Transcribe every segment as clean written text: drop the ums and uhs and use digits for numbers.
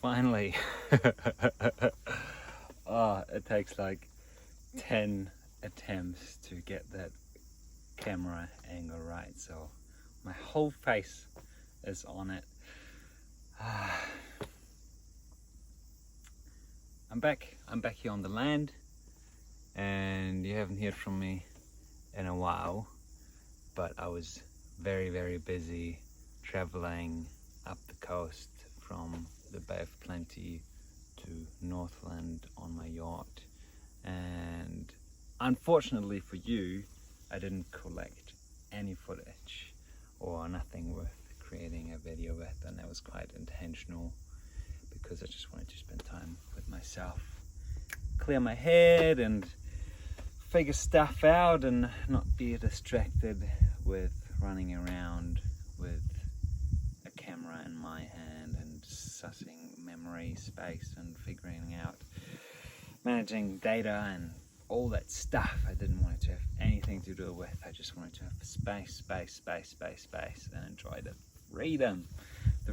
finally. Oh, it takes like 10 attempts to get that camera angle right, so my whole face is on it. I'm back here on the land, and you haven't heard from me in a while, but I was very busy traveling up the coast from the Bay of Plenty to Northland on my yacht, and unfortunately for you, I didn't collect any footage or nothing worth creating a video with, and that was quite intentional because I just wanted to spend time with myself, clear my head and figure stuff out and not be distracted with running around with a camera in my hand and sussing memory space and figuring out managing data and all that stuff. I didn't want it to have anything to do with. I just wanted to have space and enjoy the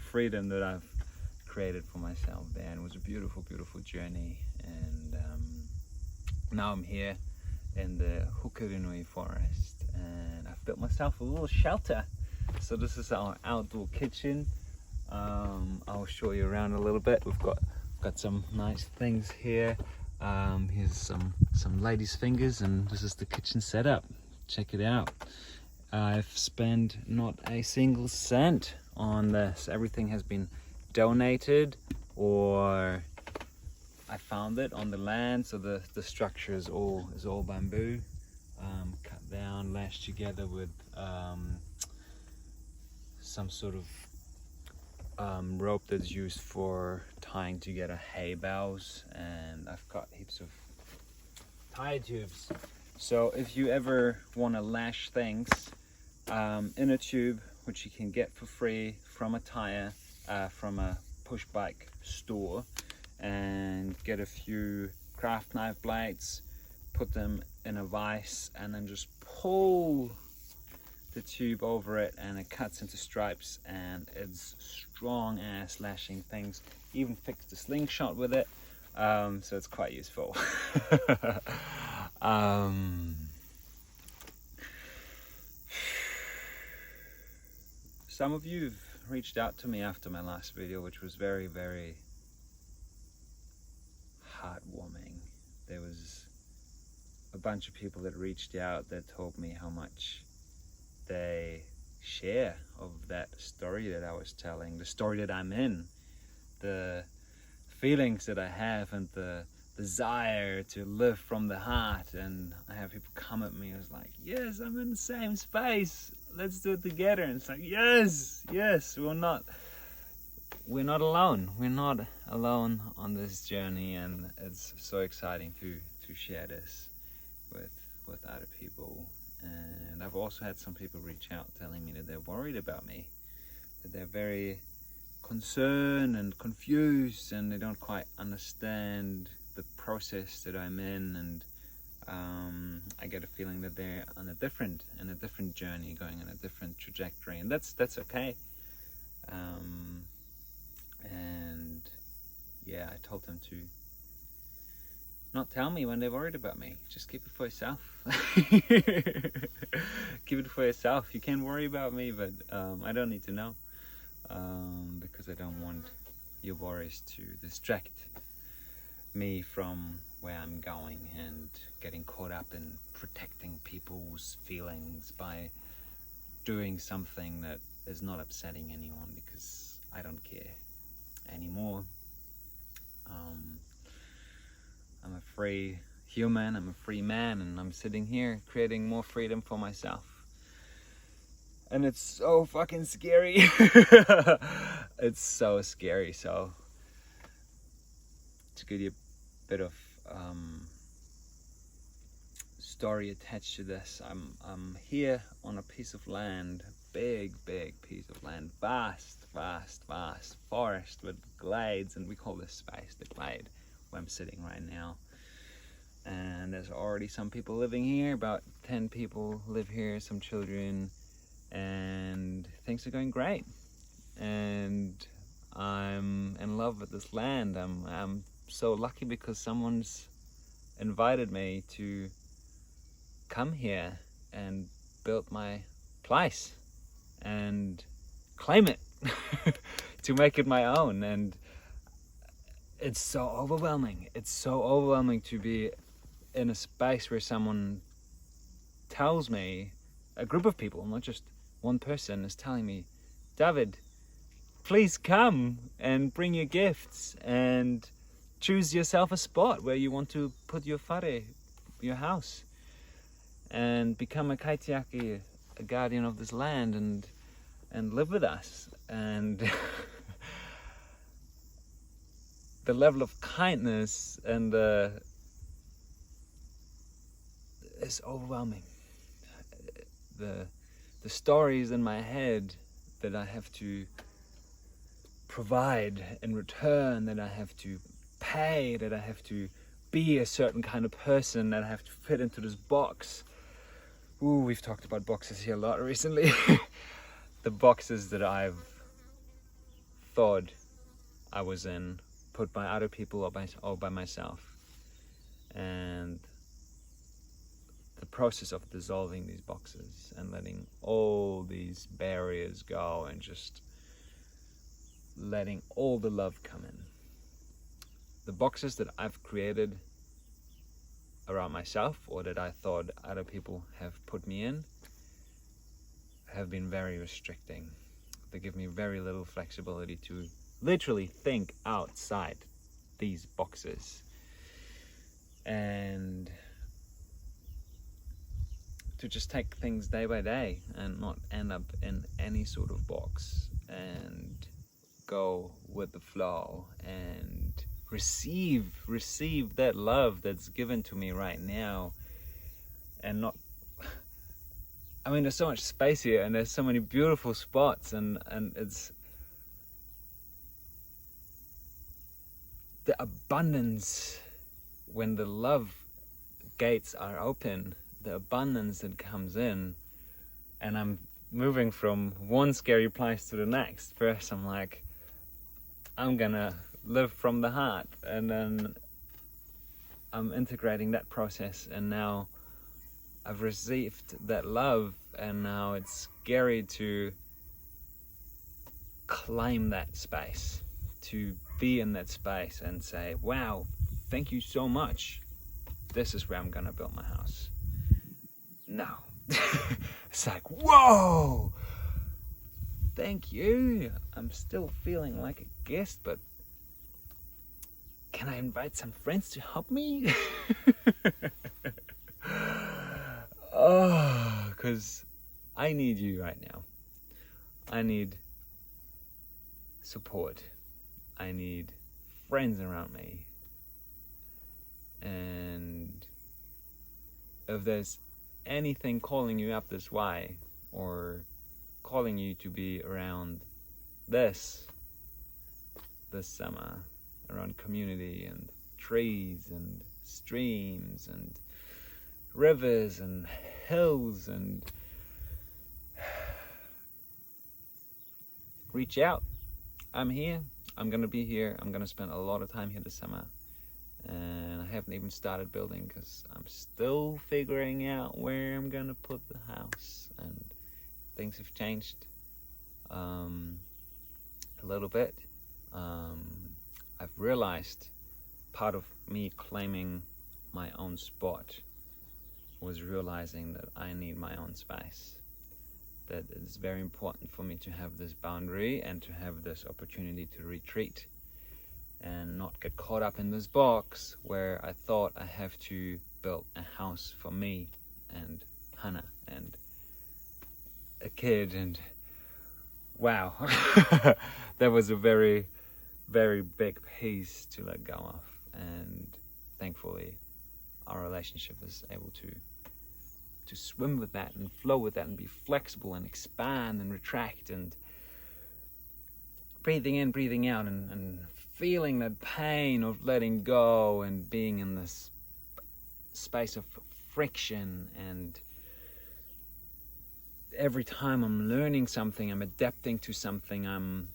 freedom that I've created for myself there. And it was a beautiful journey, and now I'm here in the Hukarinui forest, and I've built myself a little shelter. So this is our outdoor kitchen. I'll show you around a little bit. We've got some nice things here. Here's some ladies' fingers, and this is the kitchen setup. Check it out. I've spent not a single cent on this. Everything has been donated, or I found it on the land. So the structure is all bamboo, cut down, lashed together with some sort of rope that's used for tying together hay bales, and I've got heaps of tire tubes. So if you ever want to lash things in a tube, which you can get for free from a tire, from a push bike store, and get a few craft knife blades, put them in a vise, and then just pull the tube over it, and it cuts into stripes, and it's strong ass lashing things. Even fixed the slingshot with it, so it's quite useful. Some of you have reached out to me after my last video, which was very heartwarming. There was a bunch of people that reached out that told me how much they share of that story that I was telling, the story that I'm in, the feelings that I have, and the desire to live from the heart. And I have people come at me and it's like, yes, I'm in the same space, let's do it together. And it's like, yes, we're not alone. We're not alone on this journey, and it's so exciting to share this with other people. And I've also had some people reach out telling me that they're worried about me, that they're very concerned and confused, and they don't quite understand the process that I'm in. And I get a feeling that they're on a different journey, going on a different trajectory, and that's okay. And yeah, I told them to not tell me when they're worried about me. Just keep it for yourself. Keep it for yourself. You can worry about me, but I don't need to know, because I don't want your worries to distract me from where I'm going and getting caught up in protecting people's feelings by doing something that is not upsetting anyone, because I don't care anymore. I'm a free human, I'm a free man, and I'm sitting here creating more freedom for myself. And it's so fucking scary. It's so scary. So to give you a bit of story attached to this, I'm here on a piece of land, big piece of land, vast forest with glades, and we call this space the glade where I'm sitting right now. And there's already some people living here, about 10 people live here, some children, and things are going great. And I'm in love with this land. I'm so lucky because someone's invited me to come here and build my place and claim it to make it my own. And it's so overwhelming. It's so overwhelming to be in a space where someone tells me, a group of people, not just one person, is telling me, David, please come and bring your gifts and choose yourself a spot where you want to put your whare, your house, and become a kaitiaki, a guardian of this land, and live with us. And the level of kindness and is overwhelming. The stories in my head that I have to provide in return, that I have to pay, that I have to be a certain kind of person, that I have to fit into this box. Ooh, we've talked about boxes here a lot recently. The boxes that I've thought I was in, put by other people or by myself. And the process of dissolving these boxes and letting all these barriers go and just letting all the love come in. The boxes that I've created around myself, or that I thought other people have put me in, have been very restricting. They give me very little flexibility to literally think outside these boxes and to just take things day by day and not end up in any sort of box, and go with the flow and receive that love that's given to me right now. And not, I mean, there's so much space here and there's so many beautiful spots, and it's the abundance when the love gates are open, the abundance that comes in. And I'm moving from one scary place to the next. First I'm like, I'm gonna live from the heart, and then I'm integrating that process, and now I've received that love, and now it's scary to claim that space, to be in that space and say, wow, thank you so much, this is where I'm gonna build my house. No. It's like, whoa, thank you, I'm still feeling like a guest, but can I invite some friends to help me? Oh, because I need you right now. I need support. I need friends around me. And if there's anything calling you up this way, or calling you to be around this summer, around community and trees and streams and rivers and hills, and reach out. I'm here. I'm gonna be here. I'm gonna spend a lot of time here this summer, and I haven't even started building because I'm still figuring out where I'm gonna put the house, and things have changed a little bit. I've realized part of me claiming my own spot was realizing that I need my own space, that it's very important for me to have this boundary and to have this opportunity to retreat and not get caught up in this box where I thought I have to build a house for me and Hannah and a kid. And wow, that was a very, very big piece to let go of, and thankfully our relationship is able to swim with that and flow with that and be flexible and expand and retract and breathing in, breathing out, and feeling that pain of letting go and being in this space of friction. And every time I'm learning something, I'm adapting to something, I'm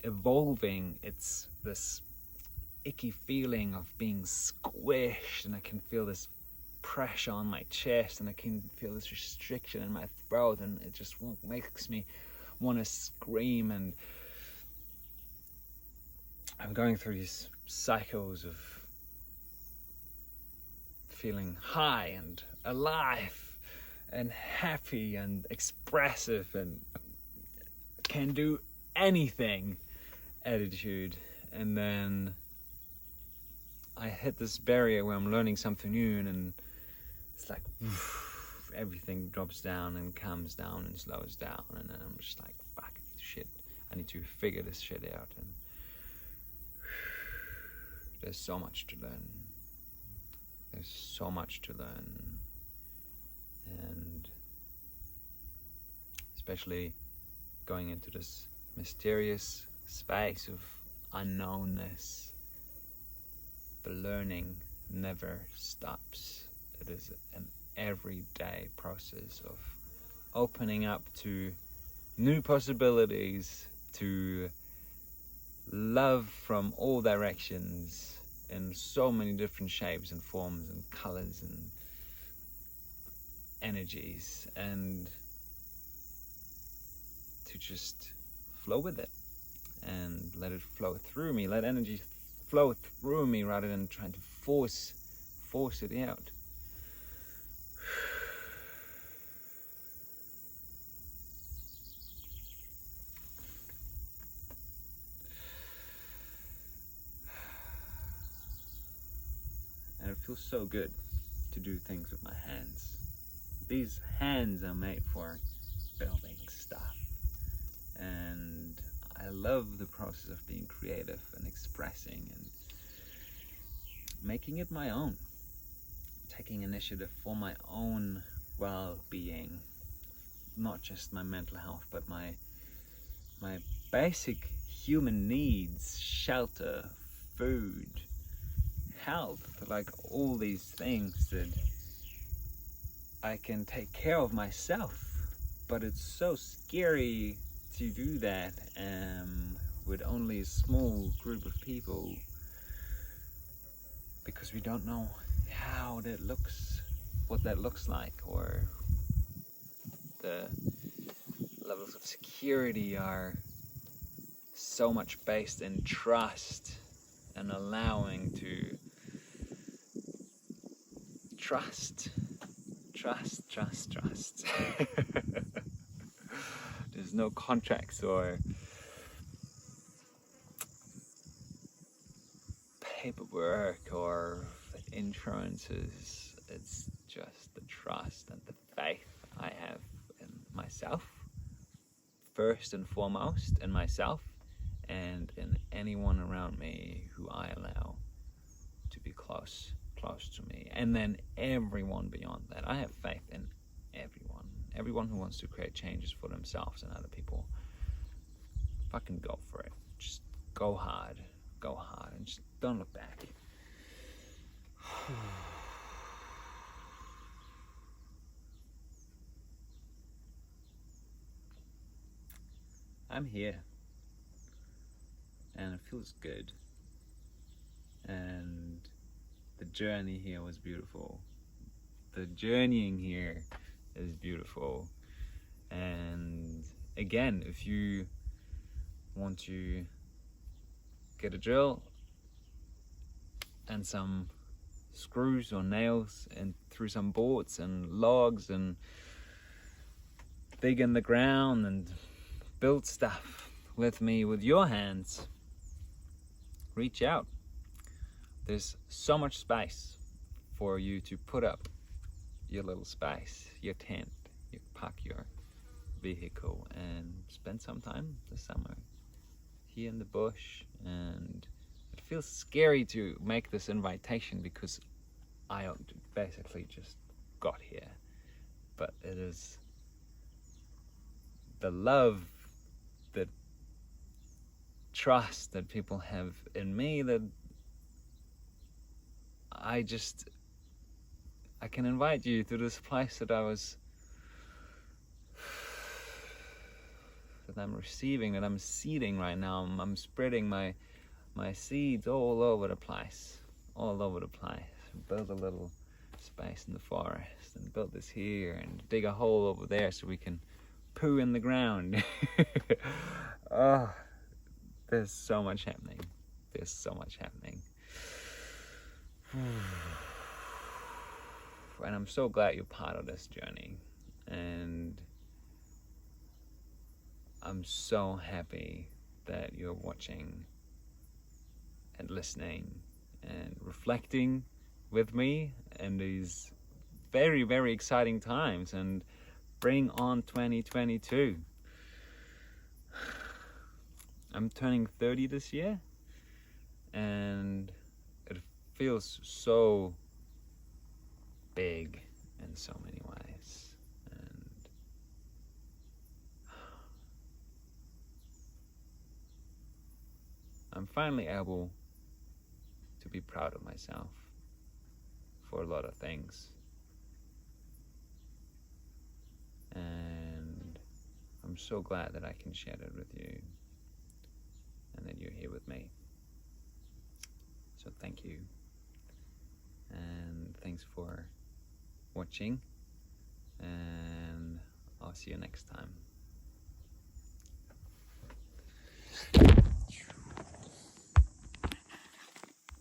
evolving. It's this icky feeling of being squished, and I can feel this pressure on my chest, and I can feel this restriction in my throat, and it just makes me want to scream. And I'm going through these cycles of feeling high and alive and happy and expressive and can do anything attitude. And then I hit this barrier where I'm learning something new, and it's like everything drops down and calms down and slows down, and then I'm just like, fuck, I need to figure this shit out. And there's so much to learn. There's so much to learn. And especially going into this mysterious space of unknownness, the learning never stops. It is an everyday process of opening up to new possibilities, to love from all directions in so many different shapes and forms and colors and energies, and to just flow with it and let it flow through me, let energy flow through me rather than trying to force it out. And it feels so good to do things with my hands. These hands are made for building stuff, and I love the process of being creative and expressing and making it my own, taking initiative for my own well-being, not just my mental health, but my basic human needs: shelter, food, health, like all these things that I can take care of myself. But it's so scary to do that with only a small group of people, because we don't know how that looks, what that looks like, or the levels of security are so much based in trust and allowing to trust. There's no contracts or paperwork or insurances. It's just the trust and the faith I have in myself, first and foremost in myself, and in anyone around me who I allow to be close to me. And then everyone beyond that. I have faith in everyone who wants to create changes for themselves and other people. Fucking go for it. Just go hard, and just don't look back. I'm here, and it feels good, and the journey here was beautiful. The journeying here is beautiful. And again, if you want to get a drill and some screws or nails and through some boards and logs and dig in the ground and build stuff with me with your hands, reach out. There's so much space for you to put up your little space, your tent, you park your vehicle and spend some time this summer here in the bush. And it feels scary to make this invitation because I basically just got here, but it is the love, the trust that people have in me that I can invite you to this place that I was that I'm receiving, that I'm seeding right now. I'm spreading my seeds all over the place, all over the place. Build a little space in the forest, and build this here, and dig a hole over there so we can poo in the ground. Oh, there's so much happening. There's so much happening. And I'm so glad you're part of this journey. And I'm so happy that you're watching and listening and reflecting with me in these very, very exciting times, and bring on 2022. I'm turning 30 this year, and it feels so big in so many ways. And I'm finally able to be proud of myself for a lot of things. And I'm so glad that I can share it with you, and that you're here with me. So thank you. And thanks for watching. And I'll see you next time.